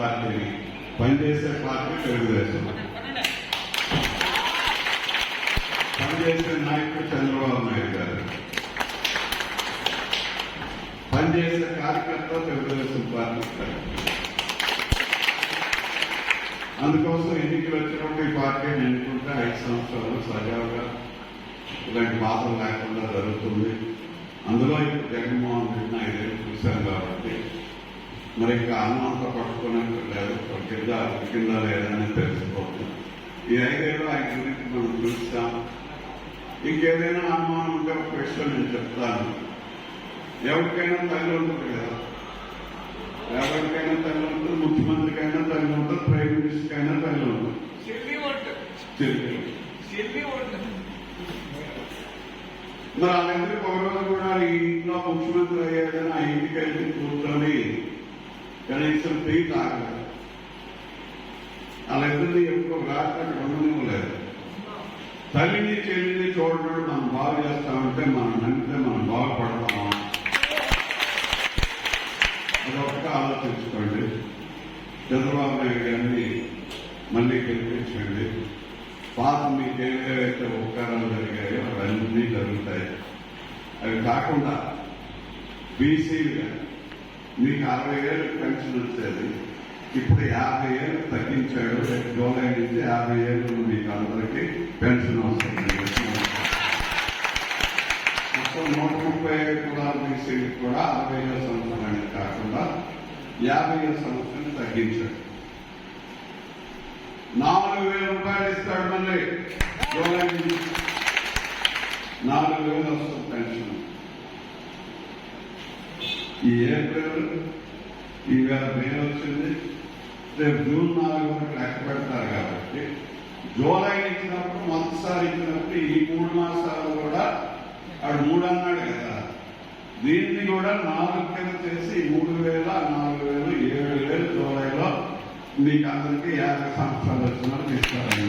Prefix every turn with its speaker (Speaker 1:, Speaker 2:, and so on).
Speaker 1: పార్టీని, పనిచేసే పార్టీ తెలుగుదేశం, పనిచేసే నాయకుడు చంద్రబాబు నాయుడు గారు, పనిచేసే కార్యకర్త తెలుగుదేశం పార్టీ. అందుకోసం ఎన్నికలు వచ్చినప్పుడు ఈ పార్టీని ఎన్నుకుంటే 5 సంవత్సరాలు సజావుగా ఇలాంటి బాధలు లేకుండా జరుగుతుంది. అందులో ఇప్పుడు జగన్మోహన్ రెడ్డిని 5 ఏళ్ళు చూశాను కాబట్టి మరి ఇంకా అనుమానంతో పట్టుకున్నట్టు లేదు, కింద లేదని తెలిసిపోతుంది. ఈ 5 ఏళ్ళు ఆయన గురించి మనం చూస్తాం. ఇంకేదైనా అనుమానం ఉంటే ఒక విషయం నేను చెప్తాను. ఎవరికైనా తల్లి ఉంటుంది కదా, ఎవరికైనా తల్లి ఉంటుంది, ముఖ్యమంత్రికైనా తల్లి ఉంటుంది, ప్రైమ్ మినిస్టర్కైనా తల్లి ఉంటుంది. మరి వాళ్ళందరికీ ఒక రోజు కూడా ఈ ఇంట్లో ముఖ్యమంత్రి అయ్యేదని ఆ ఇంటికి వెళ్ళి కూర్చొని కనీసం టీ తాగలేదు. వాళ్ళిద్దరినీ ఎప్పుడు రాత్రి ఉండనివ్వలేదు. తల్లిని చెల్లిని చూడడం మనం బాగు చేస్తామంటే మనం నమ్మితే మనం బాగుపడతామా, అదొకటి ఆలోచించుకోండి. చంద్రబాబు నాయుడు గారిని మళ్ళీ గెలిపించండి. పాత మీకు ఏవైతే ఉపకారాలు జరిగాయో అవన్నీ జరుగుతాయి. అవి కాకుండా బీసీలుగా మీకు 60 ఏళ్ళు పెన్షన్ వచ్చేది, ఇప్పుడు 50 ఏళ్ళు తగ్గించాడు. జూలై నుంచి 50 ఏళ్ళు మీకు అందరికీ పెన్షన్ వస్తుంది. మొత్తం 135 కులాల బీసీలకు కూడా 60 సంవత్సరానికి కాకుండా 50 సంవత్సరాన్ని తగ్గించాడు. 4,000 రూపాయలు ఇస్తాడు. మళ్ళీ జూలై నుంచి 4,000 వస్తుంది పెన్షన్. ఈ ఏప్రిల్ ఈవేళ మే వచ్చింది, రేపు జూన్ 4 వరకు లెక్క పెడతారు కాబట్టి జూలై ఇచ్చినప్పుడు మొదటిసారి ఇచ్చినప్పుడు ఈ 3 మాసాలు కూడా ఆడు 3 అన్నాడు కదా, దీన్ని కూడా 4 కింద చేసి 3,000, 4,000, 7,000 జూలైలో మీకు అందరికీ 50 సంవత్సరాలు వచ్చిన తీసుకోవాలని